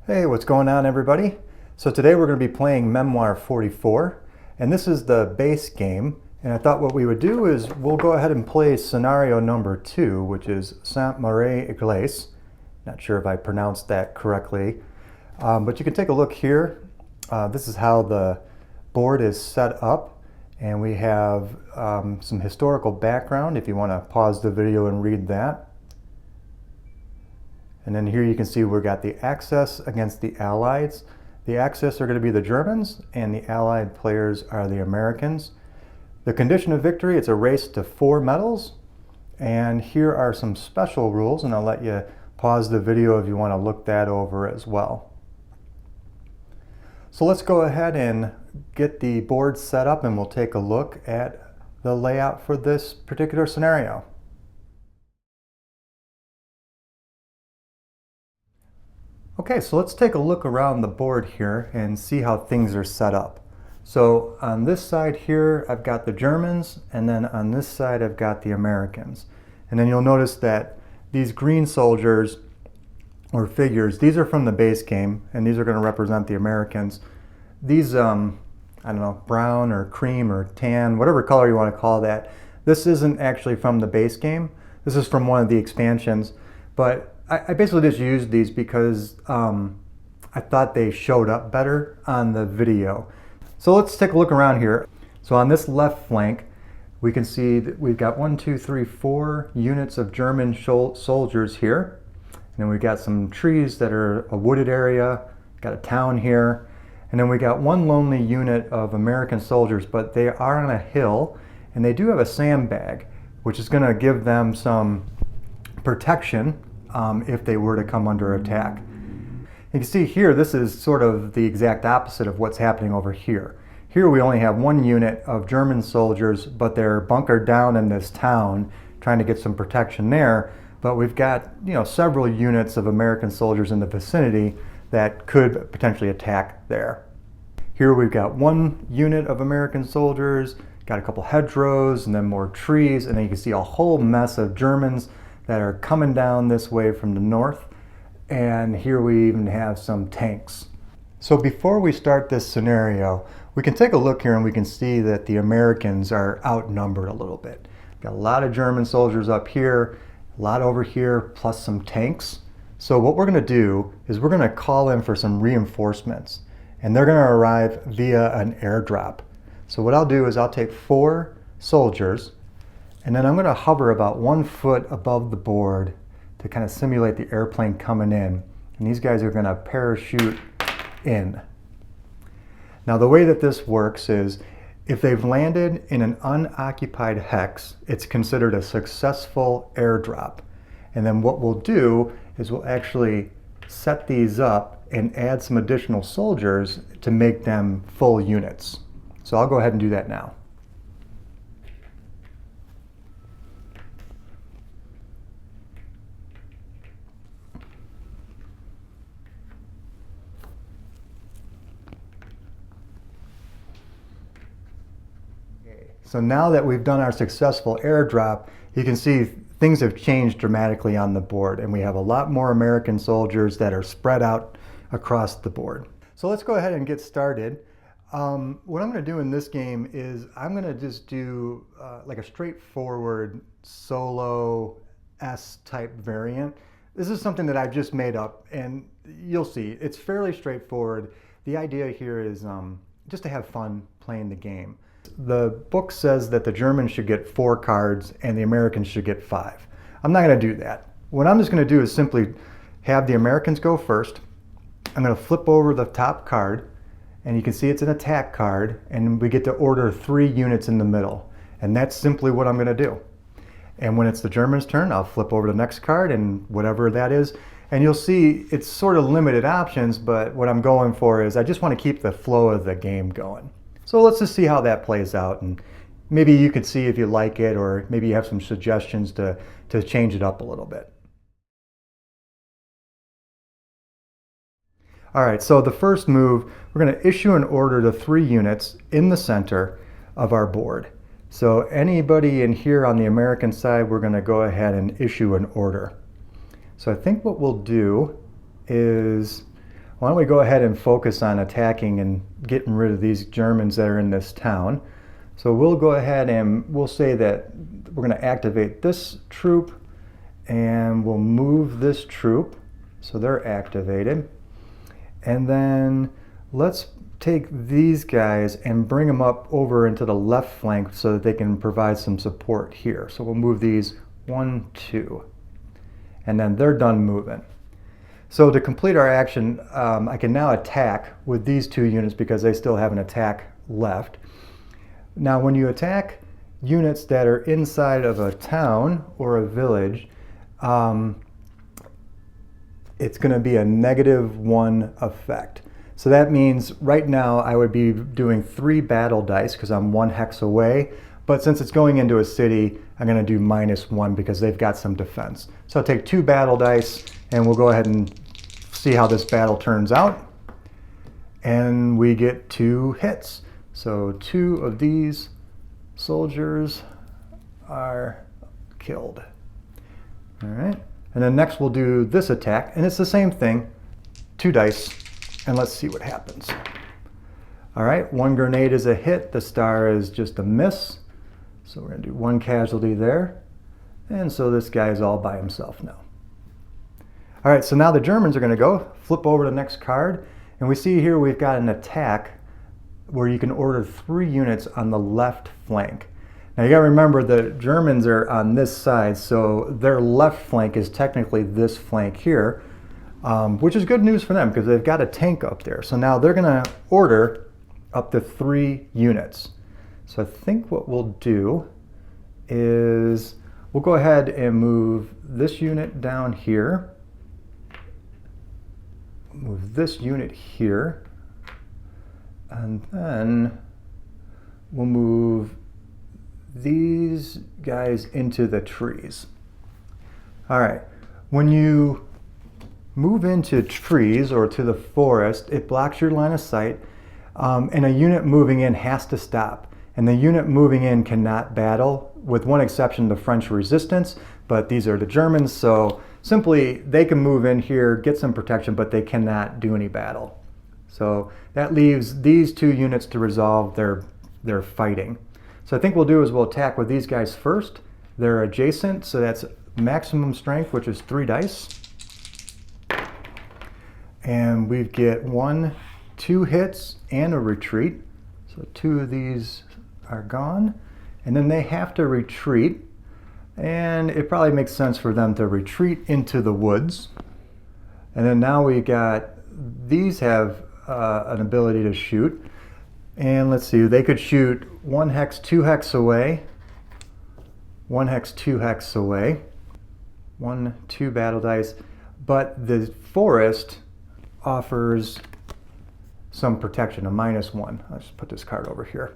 Hey, what's going on, everybody? So today we're going to be playing Memoir 44, and this is the base game. And I thought what we would do is we'll go ahead and play scenario number 2, which is Sainte Mere-Eglise. Not sure if I pronounced that correctly, but you can take a look here. This is how the board is set up, and we have some historical background if you want to pause the video and read that. And then here you can see we've got the Axis against the Allies. The Axis are going to be the Germans, and the Allied players are the Americans. The condition of victory, it's a race to 4 medals. And here are some special rules, and I'll let you pause the video if you want to look that over as well. So let's go ahead and get the board set up, and we'll take a look at the layout for this particular scenario. Okay, so let's take a look around the board here and see how things are set up. So on this side here, I've got the Germans, and then on this side, I've got the Americans. And then you'll notice that these green soldiers or figures, these are from the base game, and these are going to represent the Americans. These, I don't know, brown or cream or tan, whatever color you want to call that, this isn't actually from the base game. This is from one of the expansions, but I basically just used these because I thought they showed up better on the video. So let's take a look around here. So on this left flank, we can see that we've got 4 units of German soldiers here. And then we've got some trees that are a wooded area, got a town here. And then we got 1 lonely unit of American soldiers, but they are on a hill, and they do have a sandbag, which is gonna give them some protection if they were to come under attack. You can see here, this is sort of the exact opposite of what's happening over here. Here we only have 1 unit of German soldiers, but they're bunkered down in this town trying to get some protection there. But we've got, several units of American soldiers in the vicinity that could potentially attack there. Here we've got 1 unit of American soldiers, got a couple hedgerows and then more trees, and then you can see a whole mess of Germans that are coming down this way from the north. And here we even have some tanks. So before we start this scenario, we can take a look here and we can see that the Americans are outnumbered a little bit. Got a lot of German soldiers up here, a lot over here, plus some tanks. So what we're gonna do is we're gonna call in for some reinforcements, and they're gonna arrive via an airdrop. So what I'll do is I'll take 4 soldiers, and then I'm going to hover about 1 foot above the board to kind of simulate the airplane coming in. And these guys are going to parachute in. Now the way that this works is if they've landed in an unoccupied hex, it's considered a successful airdrop. And then what we'll do is we'll actually set these up and add some additional soldiers to make them full units. So I'll go ahead and do that now. So now that we've done our successful airdrop, you can see things have changed dramatically on the board, and we have a lot more American soldiers that are spread out across the board. So let's go ahead and get started. What I'm going to do in this game is I'm going to just do like a straightforward solo S type variant. This is something that I've just made up, and you'll see it's fairly straightforward. The idea here is just to have fun playing the game. The book says that the Germans should get 4 cards and the Americans should get 5. I'm not going to do that. What I'm just going to do is simply have the Americans go first. I'm going to flip over the top card, and you can see it's an attack card, and we get to order 3 units in the middle. And that's simply what I'm going to do. And when it's the Germans' turn, I'll flip over the next card and whatever that is. And you'll see it's sort of limited options, but what I'm going for is I just want to keep the flow of the game going. So let's just see how that plays out, and maybe you could see if you like it, or maybe you have some suggestions to change it up a little bit. All right, so the first move, we're going to issue an order to 3 units in the center of our board. So anybody in here on the American side, we're going to go ahead and issue an order. So I think what we'll do is, why don't we go ahead and focus on attacking and getting rid of these Germans that are in this town. So we'll go ahead and we'll say that we're going to activate this troop, and we'll move this troop so they're activated. And then let's take these guys and bring them up over into the left flank so that they can provide some support here. So we'll move these 1, 2, and then they're done moving. So to complete our action, I can now attack with these 2 units because they still have an attack left. Now when you attack units that are inside of a town or a village, it's going to be a -1 effect. So that means right now I would be doing 3 battle dice because I'm 1 hex away. But since it's going into a city, I'm going to do -1 because they've got some defense. So I'll take 2 battle dice and we'll go ahead and see how this battle turns out. And we get 2 hits. So 2 of these soldiers are killed. All right. And then next we'll do this attack, and it's the same thing, 2 dice, and let's see what happens. All right, 1 grenade is a hit, the star is just a miss. So we're gonna do 1 casualty there. And so this guy is all by himself now. All right, so now the Germans are gonna go, flip over to the next card, and we see here we've got an attack where you can order 3 units on the left flank. Now you gotta remember the Germans are on this side, so their left flank is technically this flank here, which is good news for them because they've got a tank up there. So now they're gonna order up to 3 units. So I think what we'll do is we'll go ahead and move this unit down here, move this unit here, and then we'll move these guys into the trees. All right, when you move into trees or to the forest, it blocks your line of sight, and a unit moving in has to stop. And the unit moving in cannot battle, with one exception, the French resistance, but these are the Germans, so simply they can move in here, get some protection, but they cannot do any battle. So that leaves these 2 units to resolve their fighting. So I think we'll do is we'll attack with these guys first. They're adjacent, so that's maximum strength, which is 3 dice. And we get 1, 2 hits and a retreat. So 2 of these are gone. And then they have to retreat. And it probably makes sense for them to retreat into the woods. And then now we got, these have an ability to shoot. And let's see, they could shoot 1 hex, 2 hex away, 1 hex, 2 hex away, 1, 2 battle dice. But the forest offers some protection, a -1. I'll just put this card over here.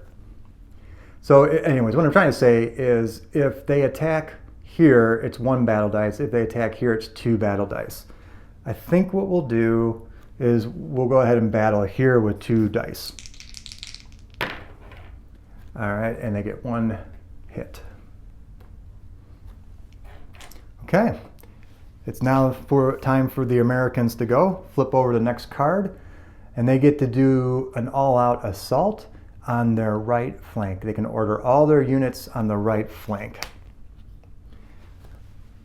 So anyways, what I'm trying to say is if they attack here, it's 1 battle dice. If they attack here, it's 2 battle dice. I think what we'll do is we'll go ahead and battle here with 2 dice. All right, and they get 1 hit. Okay, it's now time for the Americans to go. Flip over to the next card, and they get to do an all-out assault on their right flank. They can order all their units on the right flank.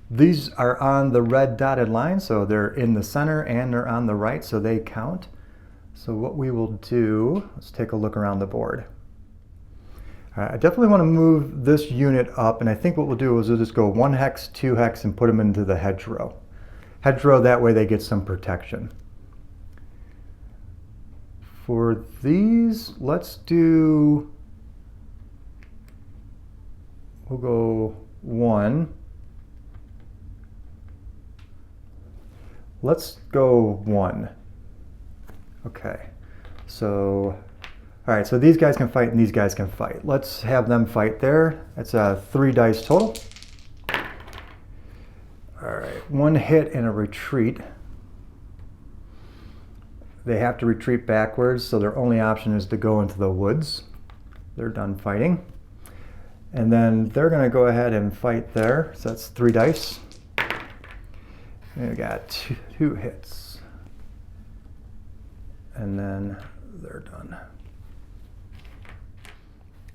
These are on the red dotted line, so they're in the center and they're on the right, so they count. So what we will do, let's take a look around the board. All right, I definitely want to move this unit up, and I think what we'll do is we'll just go 1 hex, 2 hex, and put them into the hedgerow. Hedgerow, that way they get some protection. For these, let's do, we'll go 1. Let's go 1. Okay, so, all right, so these guys can fight and these guys can fight. Let's have them fight there. That's 3 dice total. All right, 1 hit and a retreat. They have to retreat backwards, so their only option is to go into the woods. They're done fighting. And then they're gonna go ahead and fight there. So that's 3 dice. And we got 2 hits. and then they're done.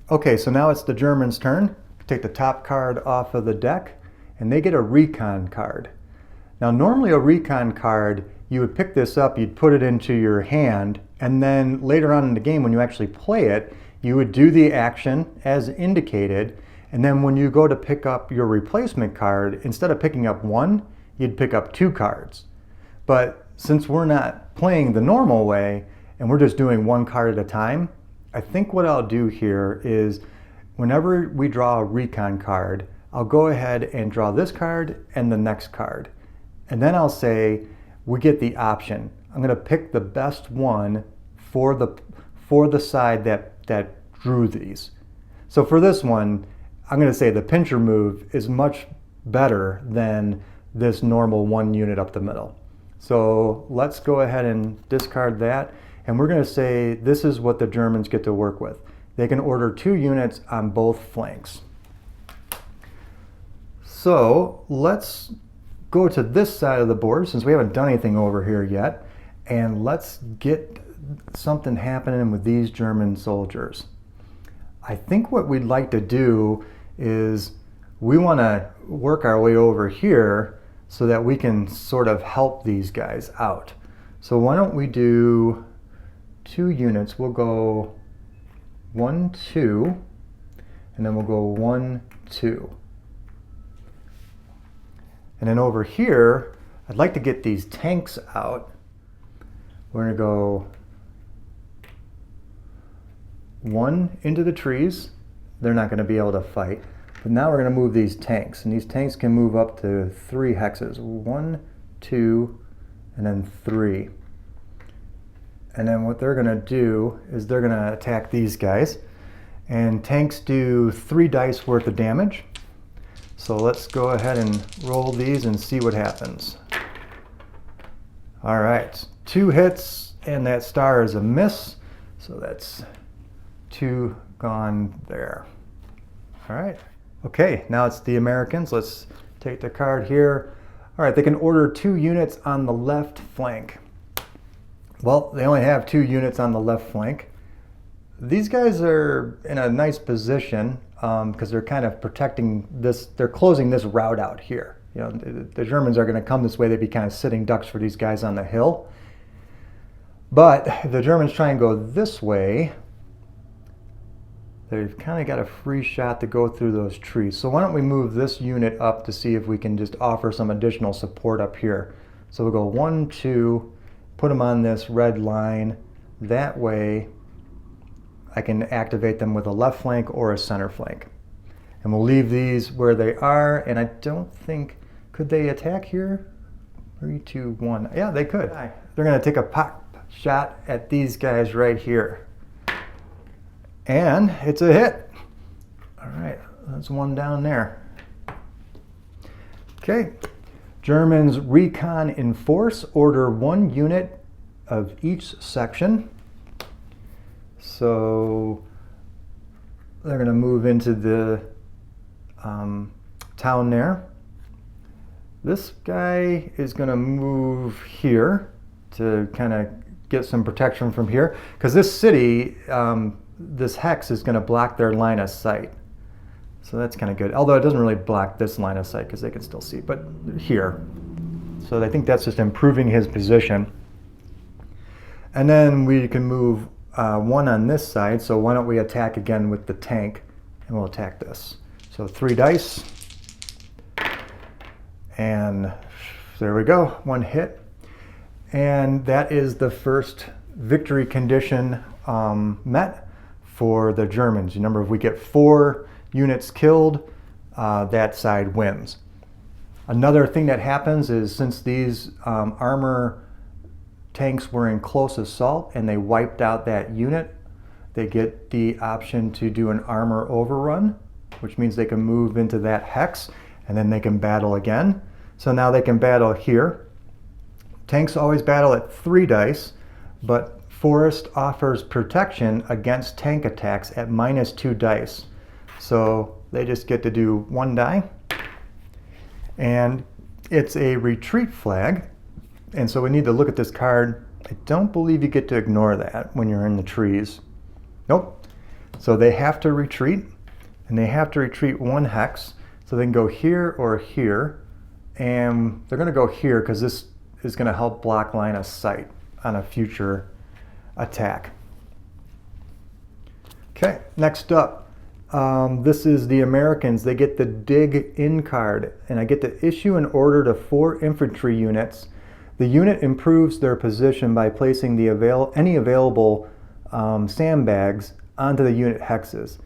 Okay, so now it's the Germans' turn. Take the top card off of the deck, and they get a recon card. Now normally a recon card, you would pick this up, you'd put it into your hand, and then later on in the game when you actually play it, you would do the action as indicated, and then when you go to pick up your replacement card, instead of picking up one, you'd pick up two cards. But since we're not playing the normal way, and we're just doing one card at a time, I think what I'll do here is whenever we draw a recon card, I'll go ahead and draw this card and the next card. And then I'll say, we get the option. I'm gonna pick the best one for the side that drew these. So for this one, I'm gonna say the pincher move is much better than this normal one unit up the middle. So let's go ahead and discard that. And we're going to say this is what the Germans get to work with. They can order 2 units on both flanks. So let's go to this side of the board since we haven't done anything over here yet. And let's get something happening with these German soldiers. I think what we'd like to do is we want to work our way over here so that we can sort of help these guys out. So why don't we do 2 units? We'll go 1, 2, and then we'll go 1, 2. And then over here, I'd like to get these tanks out. We're going to go 1 into the trees. They're not going to be able to fight. But now we're going to move these tanks, and these tanks can move up to 3 hexes. 1, 2, and then 3. And then what they're going to do is they're going to attack these guys. And tanks do 3 dice worth of damage. So let's go ahead and roll these and see what happens. All right, 2 hits, and that star is a miss. So that's 2 gone there. All right. Okay, now it's the Americans. Let's take the card here. All right, they can order 2 units on the left flank. Well, they only have 2 units on the left flank. These guys are in a nice position because they're kind of protecting this, they're closing this route out here. You know, the Germans are going to come this way. They'd be kind of sitting ducks for these guys on the hill. But if the Germans try and go this way, they've kind of got a free shot to go through those trees. So why don't we move this unit up to see if we can just offer some additional support up here. So we'll go 1, 2, put them on this red line. That way I can activate them with a left flank or a center flank. And we'll leave these where they are. And I don't think, could they attack here? 3, 2, 1. Yeah, they could. They're going to take a pop shot at these guys right here. And it's a hit. All right, that's 1 down there. Okay, Germans recon in force, order 1 unit of each section. So they're going to move into the town there. This guy is going to move here to kind of get some protection from here, because this city, this hex is going to block their line of sight. So that's kind of good. Although it doesn't really block this line of sight because they can still see, but here. So I think that's just improving his position. And then we can move 1 on this side. So why don't we attack again with the tank, and we'll attack this. So 3 dice. And there we go, 1 hit. And that is the first victory condition met for the Germans. Remember, if we get 4 units killed, that side wins. Another thing that happens is since these armor tanks were in close assault and they wiped out that unit, they get the option to do an armor overrun, which means they can move into that hex and then they can battle again. So now they can battle here. Tanks always battle at 3 dice, but Forest offers protection against tank attacks at -2 dice. So they just get to do 1 die. And it's a retreat flag. And so we need to look at this card I don't believe you get to ignore that when you're in the trees. Nope. So they have to retreat, and they have to retreat 1 hex. So they can go here or here, and they're going to go here because this is going to help block line of sight on a future attack. Okay, next up, this is the Americans. They get the dig in card, and I get to issue an order to 4 infantry units. The unit improves their position by placing any available sandbags onto the unit hexes.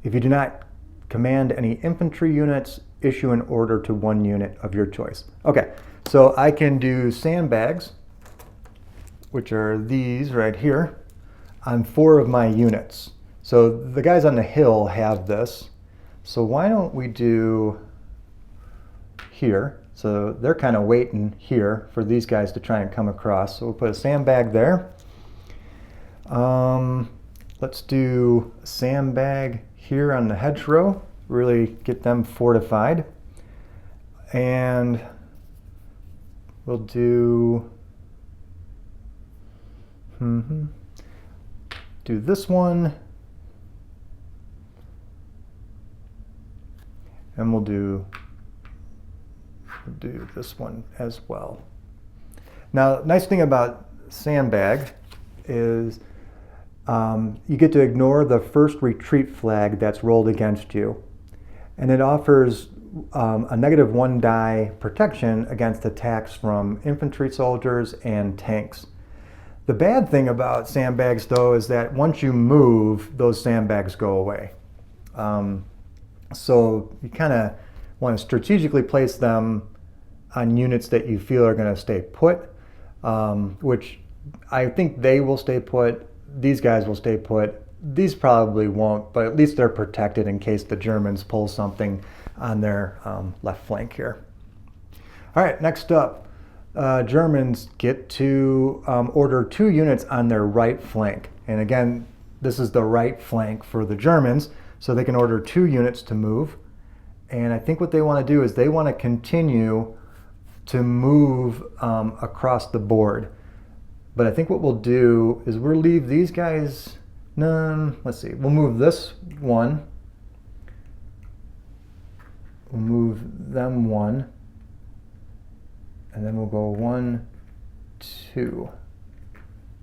If you do not command any infantry units, issue an order to 1 unit of your choice. Okay, so I can do sandbags, which are these right here, on 4 of my units. So the guys on the hill have this. So why don't we do here? So they're kind of waiting here for these guys to try and come across. So we'll put a sandbag there. Let's do a sandbag here on the hedgerow. Really get them fortified. And we'll do this one. And we'll do this one as well. Now, nice thing about sandbag is you get to ignore the first retreat flag that's rolled against you. And it offers a -1 die protection against attacks from infantry soldiers and tanks. The bad thing about sandbags, though, is that once you move, those sandbags go away. So you kind of want to strategically place them on units that you feel are going to stay put, which I think they will stay put. These guys will stay put. These probably won't, but at least they're protected in case the Germans pull something on their left flank here. All right, next up, Germans get to order 2 units on their right flank. And again, this is the right flank for the Germans, so they can order 2 units to move. And I think what they want to do is they want to continue to move across the board. But I think what we'll do is we'll leave these guys, let's see, we'll move this one. We'll move them 1. And then we'll go 1, 2.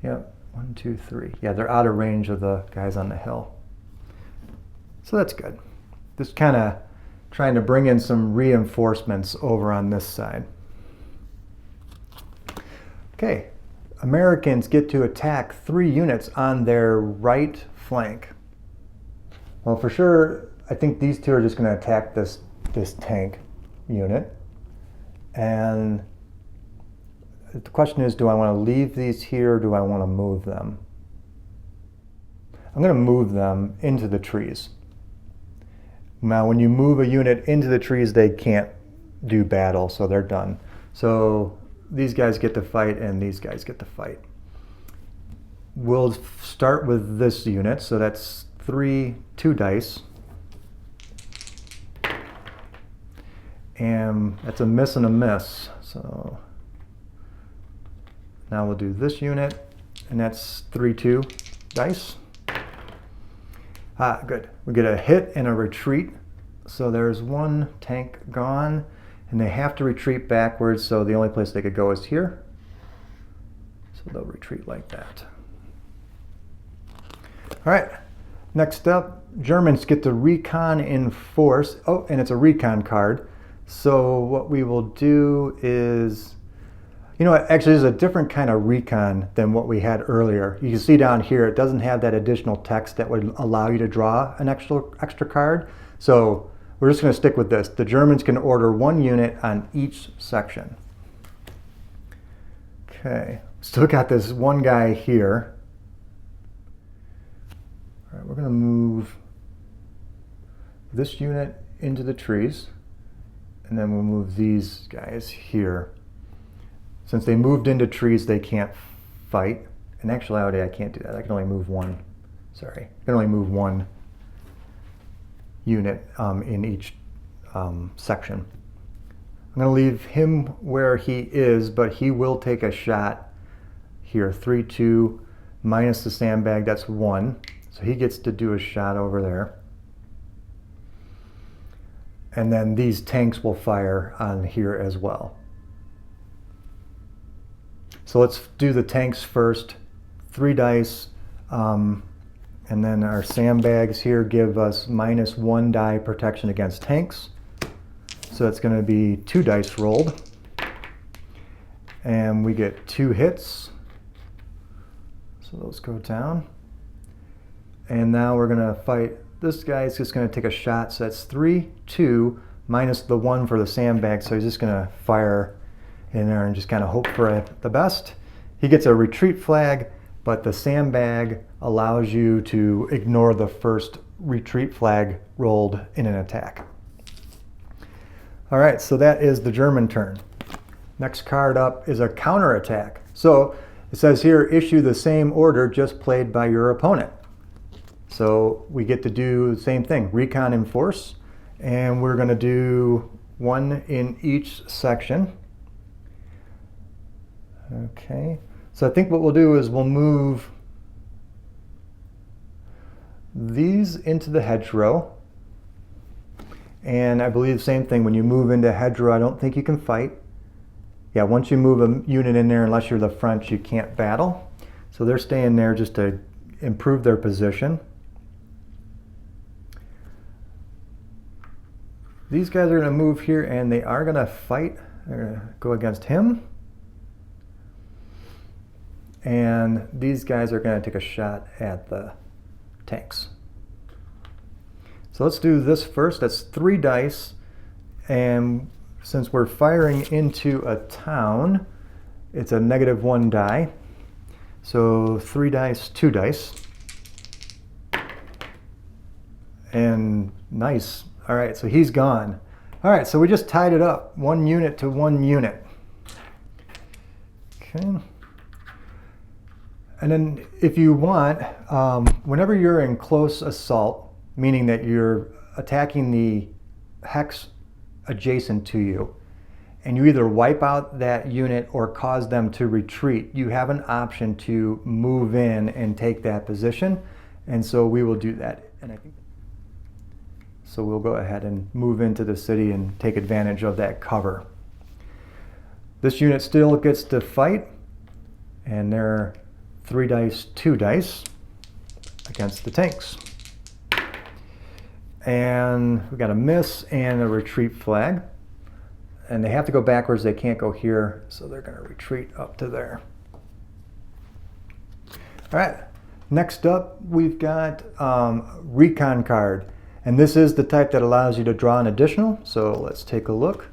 Yep, 1, 2, 3. Yeah, they're out of range of the guys on the hill. So that's good. Just kind of trying to bring in some reinforcements over on this side. Okay, Americans get to attack 3 units on their right flank. Well, for sure, I think these 2 are just going to attack this tank unit. And the question is, do I want to leave these here or do I want to move them? I'm going to move them into the trees. Now, when you move a unit into the trees, they can't do battle, so they're done. So these guys get to fight and these guys get to fight. We'll start with this unit, so that's 2 dice. And that's a miss and a miss. So now we'll do this unit, and that's 2 dice. Good. We get a hit and a retreat. So there's 1 tank gone, and they have to retreat backwards, so the only place they could go is here. So they'll retreat like that. All right, next up, Germans get to recon in force. Oh, and it's a recon card. So what we will do is, actually there's a different kind of recon than what we had earlier. You can see down here, it doesn't have that additional text that would allow you to draw an extra card. So we're just going to stick with this. The Germans can order 1 unit on each section. Okay, still got this 1 guy here. All right, we're going to move this unit into the trees, and then we'll move these guys here. Since they moved into trees, they can't fight. In actuality, I can't do that. I can only move 1. Sorry, I can only move 1 unit in each section. I'm going to leave him where he is, but he will take a shot here. 3, 2, minus the sandbag, that's 1. So he gets to do a shot over there. And then these tanks will fire on here as well. So let's do the tanks first. 3 dice. And then our sandbags here give us -1 die protection against tanks. So that's going to be 2 dice rolled. And we get 2 hits. So those go down. And now we're going to fight. This guy's just going to take a shot. So that's 3, 2, minus the 1 for the sandbag. So he's just going to fire in there and just kind of hope for the best. He gets a retreat flag, but the sandbag allows you to ignore the first retreat flag rolled in an attack. All right, so that is the German turn. Next card up is a counterattack. So it says here, issue the same order just played by your opponent. So we get to do the same thing, recon and force, and we're going to do 1 in each section. Okay, so I think what we'll do is we'll move these into the hedgerow. And I believe the same thing, when you move into hedgerow, I don't think you can fight. Yeah, once you move a unit in there, unless you're the front, you can't battle. So they're staying there just to improve their position. These guys are going to move here and they are going to fight. They're going to go against him. And these guys are going to take a shot at the tanks. So let's do this first. That's 3 dice. And since we're firing into a town, it's a -1 die. So 3 dice, 2 dice. And nice. All right, so he's gone. All right, so we just tied it up. 1 unit to 1 unit. Okay. And then if you want, whenever you're in close assault, meaning that you're attacking the hex adjacent to you, and you either wipe out that unit or cause them to retreat, you have an option to move in and take that position. And so we will do that. And I think so we'll go ahead and move into the city and take advantage of that cover. This unit still gets to fight, and they're 3 dice, 2 dice against the tanks. And we got a miss and a retreat flag. And they have to go backwards, they can't go here, so they're going to retreat up to there. All right, next up we've got recon card. And this is the type that allows you to draw an additional, so let's take a look.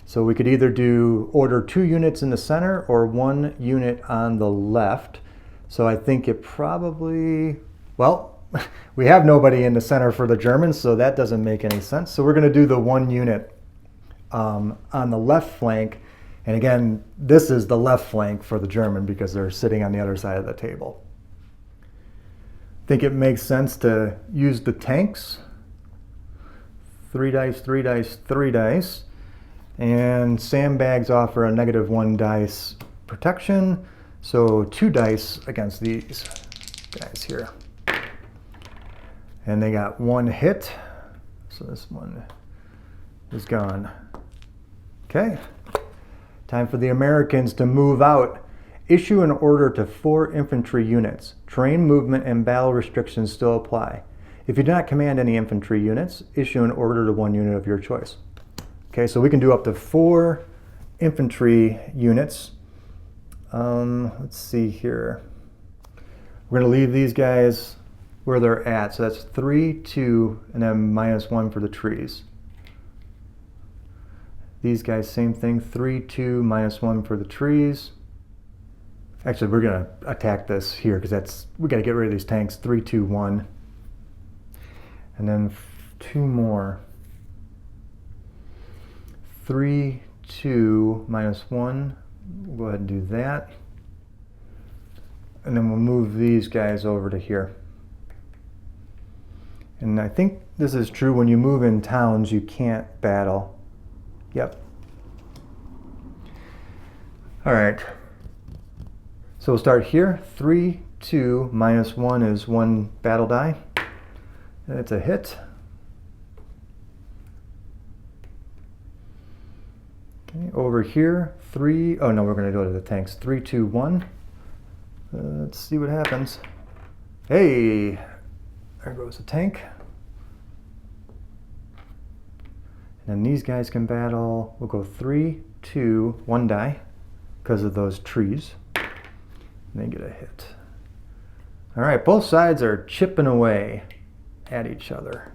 So we could either do order 2 units in the center or 1 unit on the left. So I think it probably, well, we have nobody in the center for the Germans, so that doesn't make any sense. So we're going to do the 1 unit on the left flank. And again, this is the left flank for the German because they're sitting on the other side of the table. I think it makes sense to use the tanks. 3 dice, 3 dice, 3 dice. And sandbags offer a -1 dice protection. So 2 dice against these guys here. And they got 1 hit. So this one is gone. Okay. Time for the Americans to move out. Issue an order to 4 infantry units. Terrain movement and battle restrictions still apply. If you do not command any infantry units, issue an order to 1 unit of your choice. Okay, so we can do up to 4 infantry units. Let's see here. We're going to leave these guys where they're at. So that's 3, 2, and then -1 for the trees. These guys, same thing. 3, 2, -1 for the trees. Actually, we're going to attack this here because we got to get rid of these tanks. 3, 2, 1. And then 2 more. 3, 2, -1. We'll go ahead and do that. And then we'll move these guys over to here. And I think this is true when you move in towns, you can't battle. Yep. All right. So So we'll start here. 3, 2, minus 1 is 1 battle die. And it's a hit. Okay, over here, 3, oh no, we're going to go to the tanks. 3, 2, 1. Let's see what happens. Hey, there goes the tank. And then these guys can battle. We'll go 3, 2, 1 die because of those trees. And they get a hit. All right, both sides are chipping away at each other.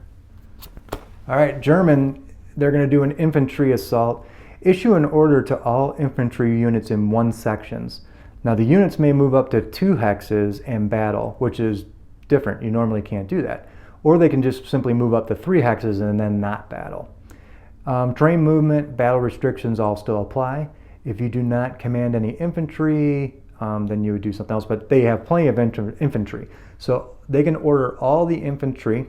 All right, German, they're going to do an infantry assault. Issue an order to all infantry units in 1 sections. Now the units may move up to 2 hexes and battle, which is different. You normally can't do that. Or they can just simply move up to 3 hexes and then not battle. Terrain movement, battle restrictions all still apply. If you do not command any infantry, then you would do something else, but they have plenty of infantry. So they can order all the infantry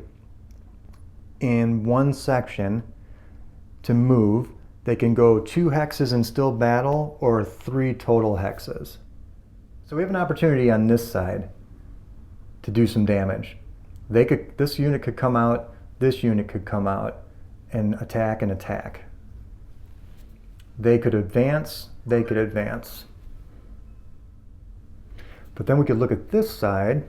in 1 section to move. They can go 2 hexes and still battle, or 3 total hexes. So we have an opportunity on this side to do some damage. This unit could come out, this unit could come out and attack and attack. They could advance, they could advance. But then we could look at this side.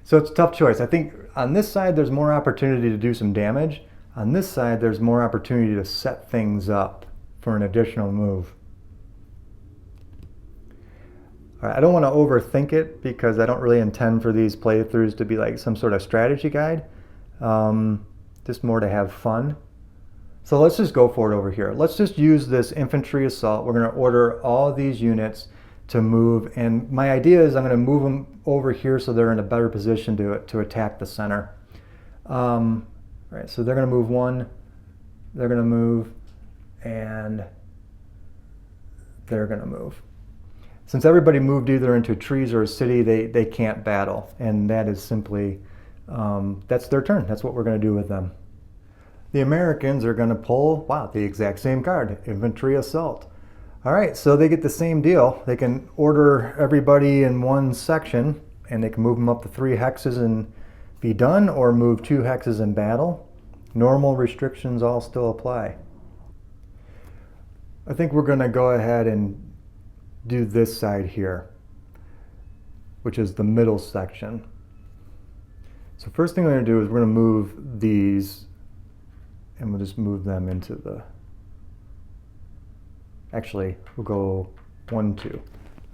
So it's a tough choice. I think on this side there's more opportunity to do some damage. On this side, there's more opportunity to set things up for an additional move. All right, I don't want to overthink it because I don't really intend for these playthroughs to be like some sort of strategy guide. Just more to have fun. So let's just go for it over here. Let's just use this infantry assault. We're going to order all these units to move. And my idea is I'm going to move them over here so they're in a better position to attack the center. Right, so they're going to move 1, they're going to move, and they're going to move. Since everybody moved either into trees or a city, they can't battle, and that is simply, that's their turn. That's what we're going to do with them. The Americans are going to pull, wow, the exact same card, Infantry Assault. All right, so they get the same deal. They can order everybody in 1 section, and they can move them up to 3 hexes and be done, or move 2 hexes in battle. Normal restrictions all still apply. I think we're going to go ahead and do this side here, which is the middle section. So first thing we're going to do is we're going to move these, and we'll just move them into the, actually we'll go 1, 2.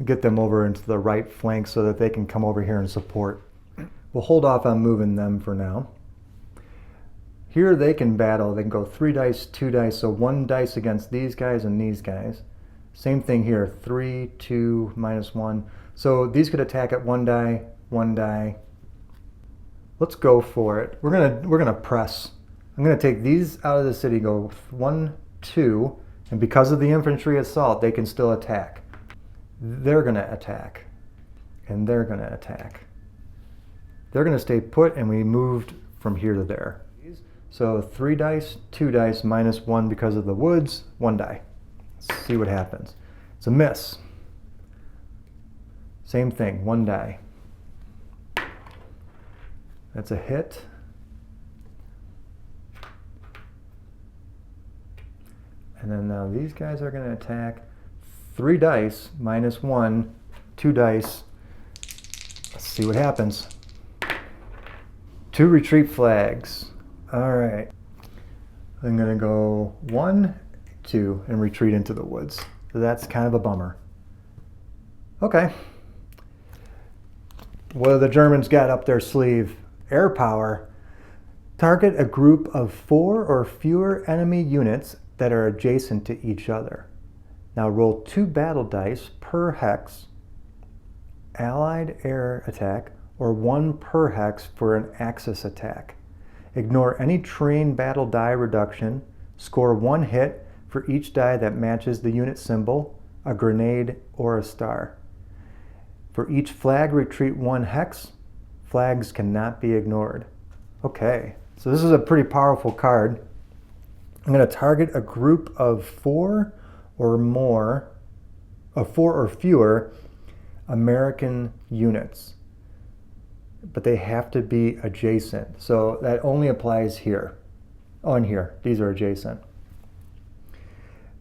Get them over into the right flank so that they can come over here and support. We'll hold off on moving them for now. Here they can battle. They can go 3 dice, 2 dice, so 1 dice against these guys and these guys. Same thing here, 3, 2, minus 1. So these could attack at 1 die, 1 die. Let's go for it. We're gonna press. I'm gonna take these out of the city, go 1, 2, and because of the infantry assault, they can still attack. They're gonna attack, and they're gonna attack. They're going to stay put, and we moved from here to there. So 3 dice, 2 dice, minus 1 because of the woods, 1 die. Let's see what happens. It's a miss. Same thing, 1 die. That's a hit. And then now these guys are going to attack. 3 dice, minus 1, 2 dice. Let's see what happens. 2 retreat flags. All right. I'm going to go 1, 2, and retreat into the woods. So that's kind of a bummer. Okay. What have the Germans got up their sleeve? Air power. Target a group of 4 or fewer enemy units that are adjacent to each other. Now roll 2 battle dice per hex, allied air attack, or 1 per hex for an axis attack. Ignore any terrain battle die reduction. Score 1 hit for each die that matches the unit symbol, a grenade, or a star. For each flag, retreat 1 hex. Flags cannot be ignored. Okay, so this is a pretty powerful card. I'm going to target a group of 4 or more. of 4 or fewer American units. But they have to be adjacent. So that only applies here. On here, these are adjacent.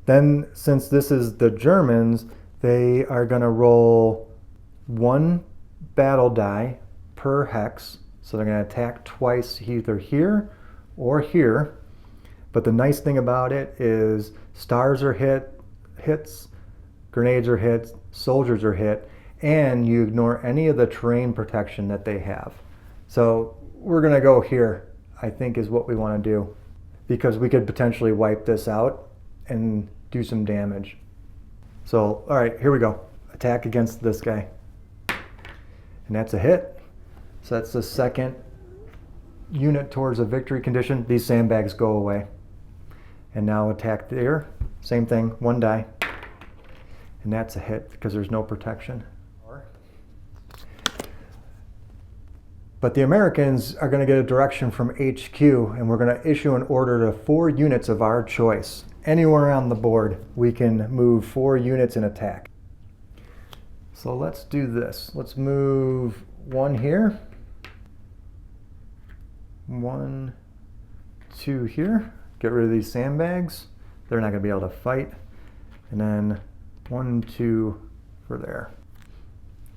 Then, since this is the Germans, they are going to roll 1 battle die per hex. So they're going to attack twice, either here or here. But the nice thing about it is stars are hits, grenades are hits, soldiers are hit, and you ignore any of the terrain protection that they have. So we're going to go here, I think, is what we want to do, because we could potentially wipe this out and do some damage. So, all right, here we go. Attack against this guy. And that's a hit. So that's the second unit towards a victory condition. These sandbags go away. And now attack there. Same thing, 1 die. And that's a hit because there's no protection. But the Americans are going to get a direction from HQ, and we're going to issue an order to 4 units of our choice. Anywhere on the board, we can move 4 units in attack. So let's do this. Let's move 1 here. 1, 2 here. Get rid of these sandbags. They're not going to be able to fight. And then 1, 2 for there.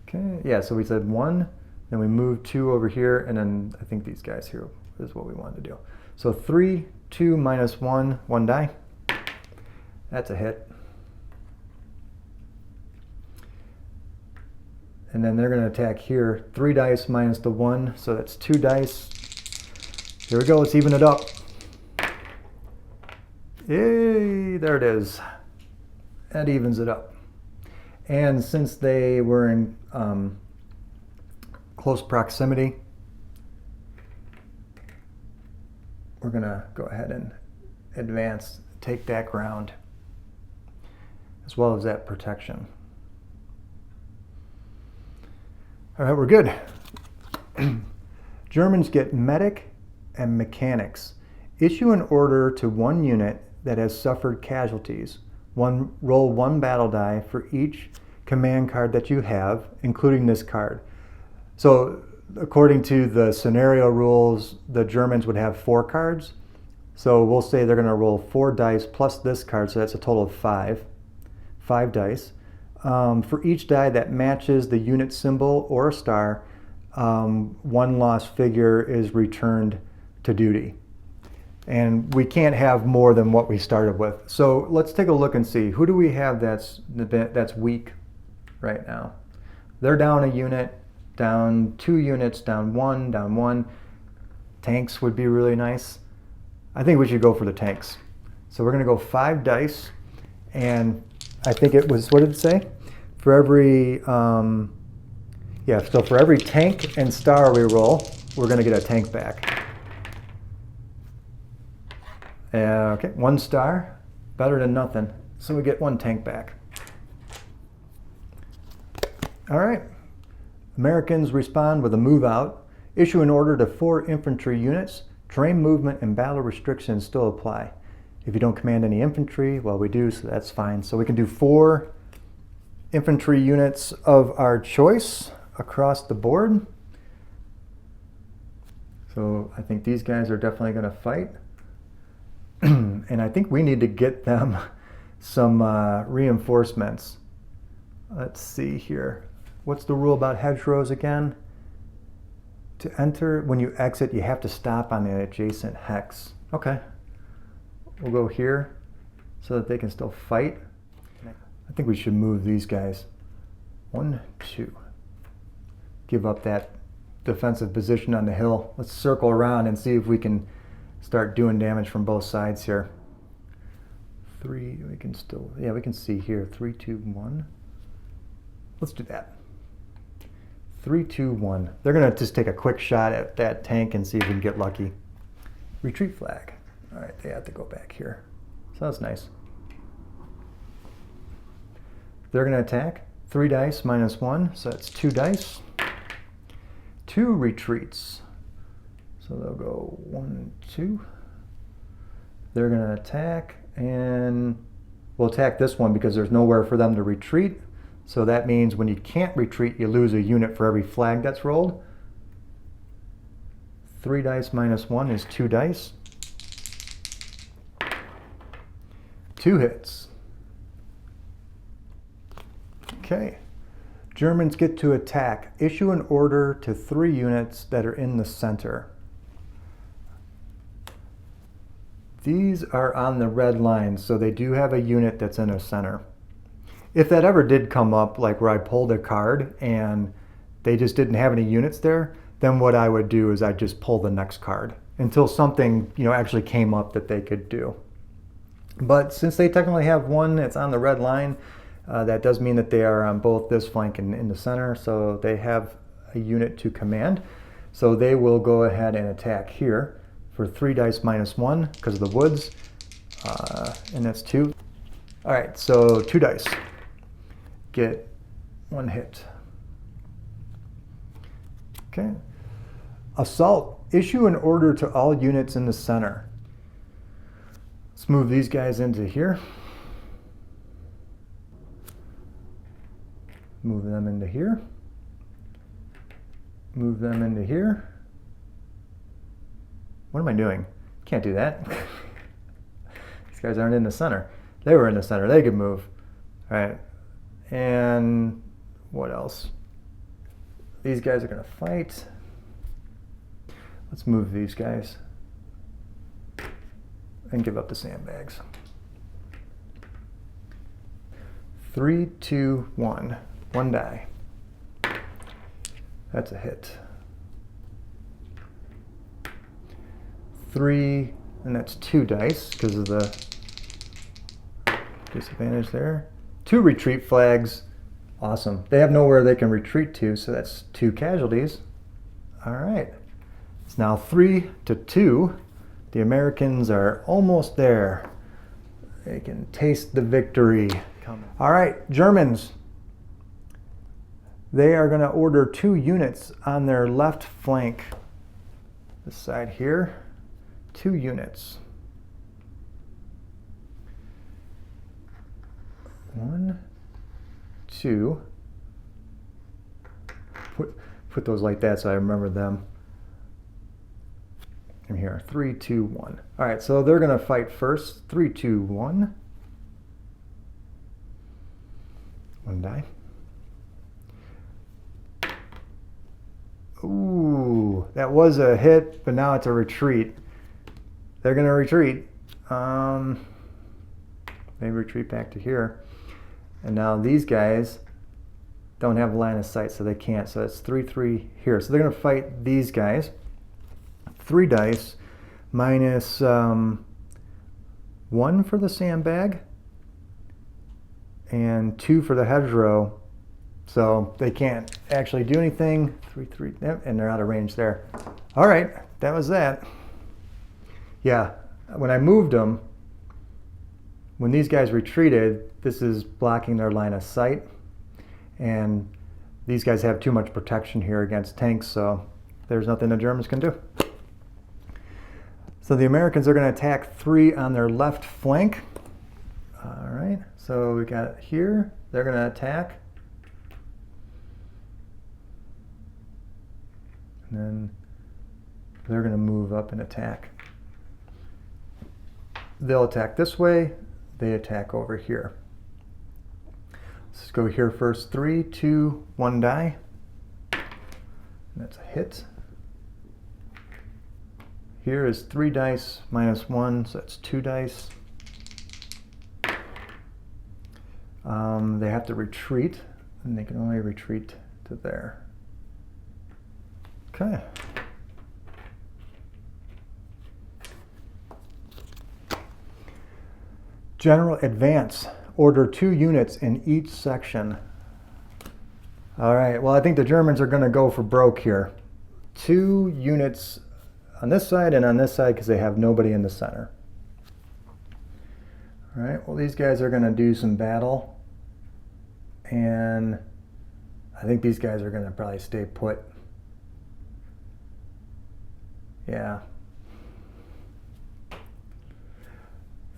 Okay, yeah, so we said 1, then we move 2 over here, and then I think these guys here is what we wanted to do. So 3, 2 minus 1, 1 die. That's a hit. And then they're going to attack here. 3 dice minus the 1, so that's 2 dice. Here we go, let's even it up. Yay, there it is. That evens it up. And since they were in close proximity, we're going to go ahead and advance, take that ground, as well as that protection. All right, we're good. Germans get medic and mechanics. Issue an order to 1 unit that has suffered casualties. Roll 1 battle die for each command card that you have, including this card. So according to the scenario rules, the Germans would have 4 cards. So we'll say they're going to roll 4 dice plus this card, so that's a total of 5 dice. For each die that matches the unit symbol or a star, 1 lost figure is returned to duty. And we can't have more than what we started with. So let's take a look and see. Who do we have that's weak right now? They're down a unit, down 2 units, down 1, down 1. Tanks would be really nice. I think we should go for the tanks. So we're going to go 5 dice. And I think it was, what did it say? For every, so for every tank and star we roll, we're going to get a tank back. Okay, 1 star, better than nothing. So we get 1 tank back. All right, Americans respond with a move out. Issue an order to 4 infantry units. Terrain movement and battle restrictions still apply. If you don't command any infantry, well, we do, so that's fine. So we can do 4 infantry units of our choice across the board. So I think these guys are definitely going to fight. And I think we need to get them some reinforcements. Let's see here. What's the rule about hedgerows again? To enter, when you exit, you have to stop on the adjacent hex. Okay. We'll go here so that they can still fight. I think we should move these guys. 1, 2. Give up that defensive position on the hill. Let's circle around and see if we can start doing damage from both sides here. 3, we can still, yeah, we can see here. 3, 2, 1. Let's do that. 3, 2, 1. They're going to just take a quick shot at that tank and see if we can get lucky. Retreat flag. All right, they have to go back here. So that's nice. They're going to attack. 3 dice minus 1, so that's 2 dice. 2 retreats. So they'll go 1, 2. They're going to attack, and we'll attack this one because there's nowhere for them to retreat. So that means when you can't retreat, you lose a unit for every flag that's rolled. 3 dice minus 1 is 2 dice. 2 hits. Okay. Germans get to attack. Issue an order to 3 units that are in the center. These are on the red line, so they do have a unit that's in a center. If that ever did come up, like where I pulled a card and they just didn't have any units there, then what I would do is I'd just pull the next card until something, actually came up that they could do. But since they technically have one that's on the red line, that does mean that they are on both this flank and in the center, so they have a unit to command. So they will go ahead and attack here for 3 dice minus 1 because of the woods, and that's 2. All right, so 2 dice. Get 1 hit. Okay. Assault. Issue an order to all units in the center. Let's move these guys into here. Move them into here. Move them into here. What am I doing? Can't do that. These guys aren't in the center. They were in the center. They could move. All right. And what else? These guys are going to fight. Let's move these guys and give up the sandbags. 3, 2, 1. 1 die. That's a hit. 3, and that's 2 dice because of the disadvantage there. 2 retreat flags. Awesome. They have nowhere they can retreat to, so that's 2 casualties. All right. It's now 3 to 2. The Americans are almost there. They can taste the victory coming. All right, Germans. They are going to order 2 units on their left flank. This side here. 2 units. 1, 2. Put those like that so I remember them. And here, 3, 2, 1. All right, so they're going to fight first. 3, 2, 1. 1 die. Ooh, that was a hit, but now it's a retreat. They're going to retreat. They retreat back to here. And now these guys don't have a line of sight, so they can't. So it's 3, 3 here. So they're going to fight these guys. 3 dice minus 1 for the sandbag and 2 for the hedgerow. So they can't actually do anything. 3, 3, and they're out of range there. All right, that was that. Yeah, when I moved them, when these guys retreated, this is blocking their line of sight. And these guys have too much protection here against tanks, so there's nothing the Germans can do. So the Americans are going to attack 3 on their left flank. All right, so we got here. They're going to attack. And then they're going to move up and attack. They'll attack this way. They attack over here. Let's go here first. 3, 2, 1 die. And that's a hit. Here is 3 dice minus 1, so that's 2 dice. They have to retreat, and they can only retreat to there. Okay. General advance. Order 2 units in each section. All right, well, I think the Germans are going to go for broke here. 2 units on this side and on this side because they have nobody in the center. All right, well, these guys are going to do some battle. And I think these guys are going to probably stay put. Yeah.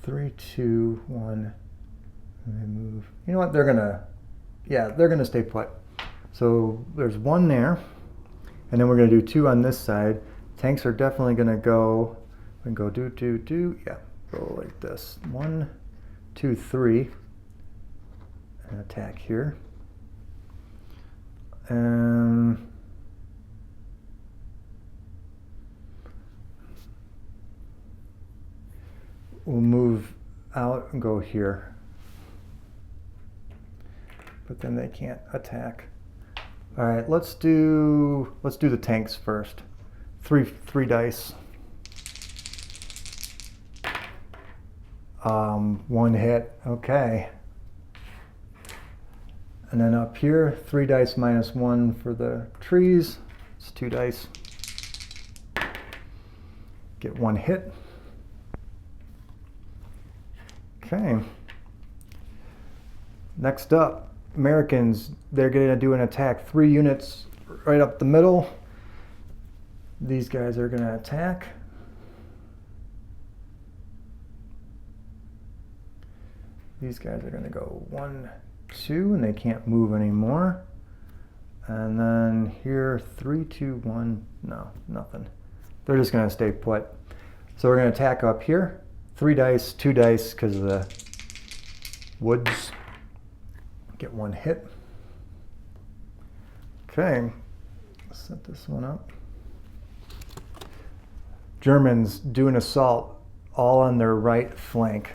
3, 2, 1. They move. You know what? They're gonna Yeah, they're going to stay put. So there's one there, and then we're going to do 2 on this side. Tanks are definitely going to go, we can go do, yeah, go like this. 1, 2, 3, and attack here. And we'll move out and go here. But then they can't attack. All right, let's do the tanks first. Three dice. 1 hit. Okay. And then up here, 3 dice minus 1 for the trees. It's 2 dice. Get 1 hit. Okay. Next up, Americans, they're going to do an attack. 3 units right up the middle. These guys are going to attack. These guys are going to go 1, 2, and they can't move anymore. And then here, 3, 2, 1, no, nothing. They're just going to stay put. So we're going to attack up here. 3 dice, 2 dice because of the woods. Get 1 hit. Okay, set this one up. Germans do an assault all on their right flank.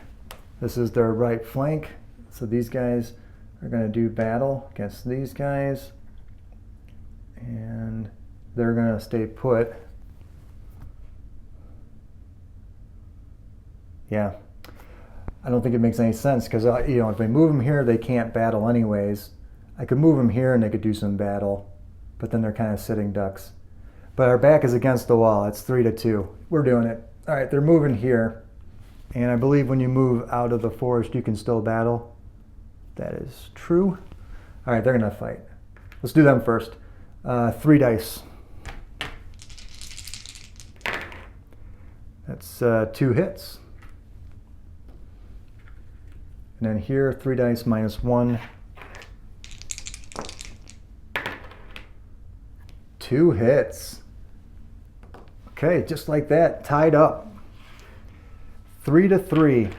This is their right flank. So these guys are going to do battle against these guys. And they're going to stay put. Yeah. I don't think it makes any sense because, you know, if they move them here, they can't battle anyways. I could move them here and they could do some battle, but then they're kind of sitting ducks. But our back is against the wall. It's 3-2. We're doing it. All right, they're moving here. And I believe when you move out of the forest, you can still battle. That is true. All right, they're going to fight. Let's do them first. 3 dice. That's 2 hits. And then here, 3 dice minus 1. 2 hits. Okay, just like that, tied up. 3-3.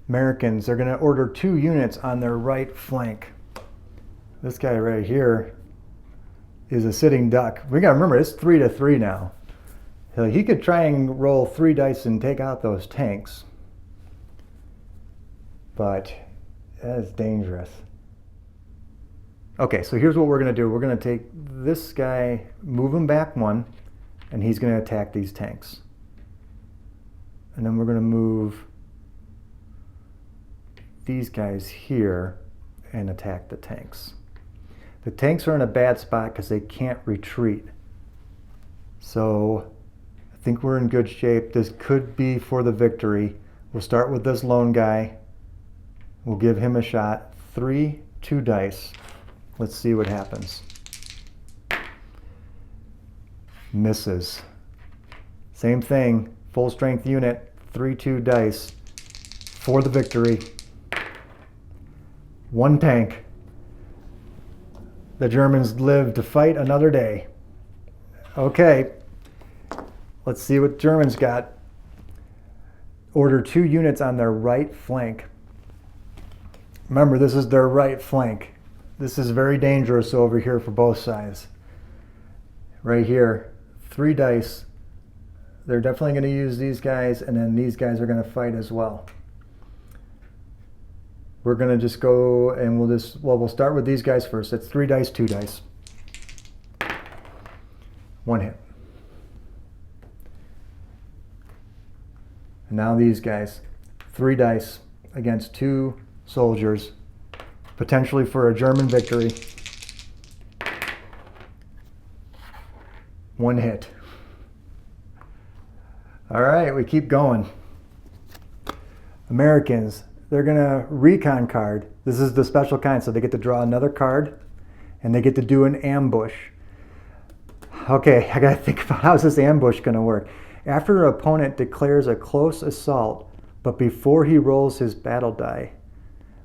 Americans are going to order 2 units on their right flank. This guy right here is a sitting duck. We got to remember, it's 3-3 now. So he could try and roll 3 dice and take out those tanks. But that is dangerous. Okay, so here's what we're going to do. We're going to take this guy, move him back 1, and he's going to attack these tanks. And then we're going to move these guys here and attack the tanks. The tanks are in a bad spot because they can't retreat. So I think we're in good shape. This could be for the victory. We'll start with this lone guy. We'll give him a shot. 3, 2 dice. Let's see what happens. Misses. Same thing. Full strength unit. 3, 2 dice. For the victory. 1 tank. The Germans live to fight another day. Okay. Let's see what Germans got. Order 2 units on their right flank. Remember, this is their right flank. This is very dangerous over here for both sides. Right here, 3 dice. They're definitely going to use these guys, and then these guys are going to fight as well. We're going to just go and we'll start with these guys first. It's 3 dice, 2 dice. 1 hit. And now these guys, 3 dice against 2 soldiers, potentially for a German victory. 1 hit. All right, we keep going. Americans, they're going to recon card. This is the special kind, so they get to draw another card, and they get to do an ambush. Okay, I got to think about how's this ambush going to work. After an opponent declares a close assault But before he rolls his battle die,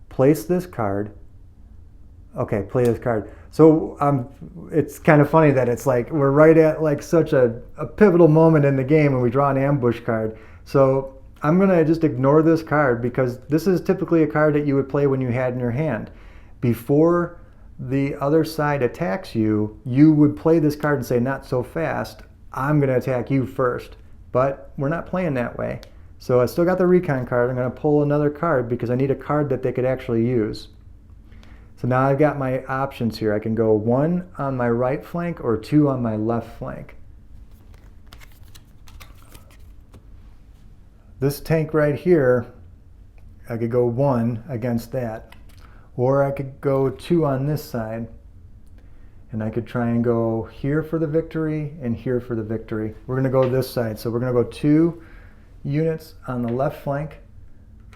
place this card. Okay, play this card. So it's kind of funny that it's like we're right at like such a pivotal moment in the game when we draw an ambush card. So I'm going to just ignore this card because this is typically a card that you would play when you had in your hand. Before the other side attacks you, you would play this card and say, not so fast, I'm going to attack you first. But we're not playing that way. So I still got the recon card. I'm going to pull another card because I need a card that they could actually use. So now I've got my options here. I can go 1 on my right flank or 2 on my left flank. This tank right here, I could go 1 against that. Or I could go 2 on this side. And I could try and go here for the victory and here for the victory. We're going to go this side. So we're going to go 2 units on the left flank.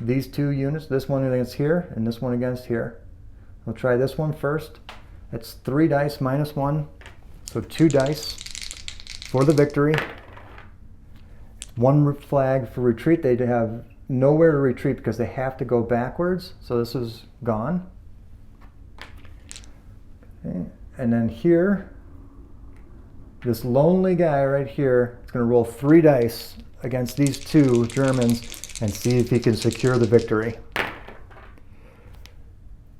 These 2 units, this one against here and this one against here. We'll try this one first. That's 3 dice minus 1. So 2 dice for the victory. 1 flag for retreat. They have nowhere to retreat because they have to go backwards. So this is gone. Okay. And then here, this lonely guy right here is going to roll 3 dice against these 2 Germans and see if he can secure the victory.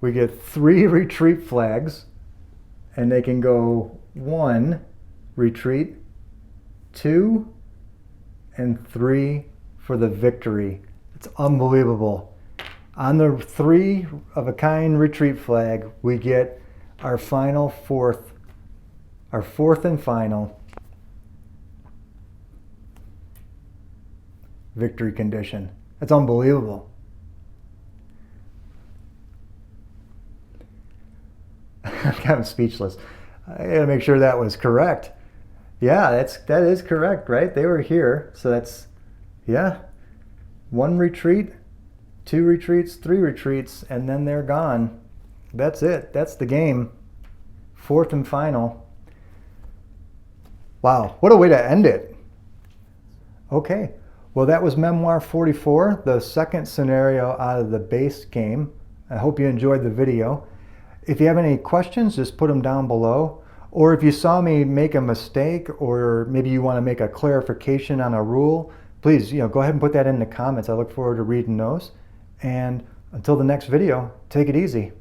We get 3 retreat flags, and they can go 1, retreat, 2, and 3 for the victory. It's unbelievable. On the 3 of a kind retreat flag, we get our final fourth and final victory condition. That's unbelievable. I'm kind of speechless. I gotta make sure that was correct. Yeah, that is correct, right? They were here, so that's, yeah. 1 retreat, 2 retreats, 3 retreats, and then they're gone. That's it. That's the game. 4th and final. Wow, what a way to end it. Okay, well that was Memoir 44, the second scenario out of the base game. I hope you enjoyed the video. If you have any questions, just put them down below. Or if you saw me make a mistake, or maybe you want to make a clarification on a rule, please, go ahead and put that in the comments. I look forward to reading those. And until the next video, take it easy.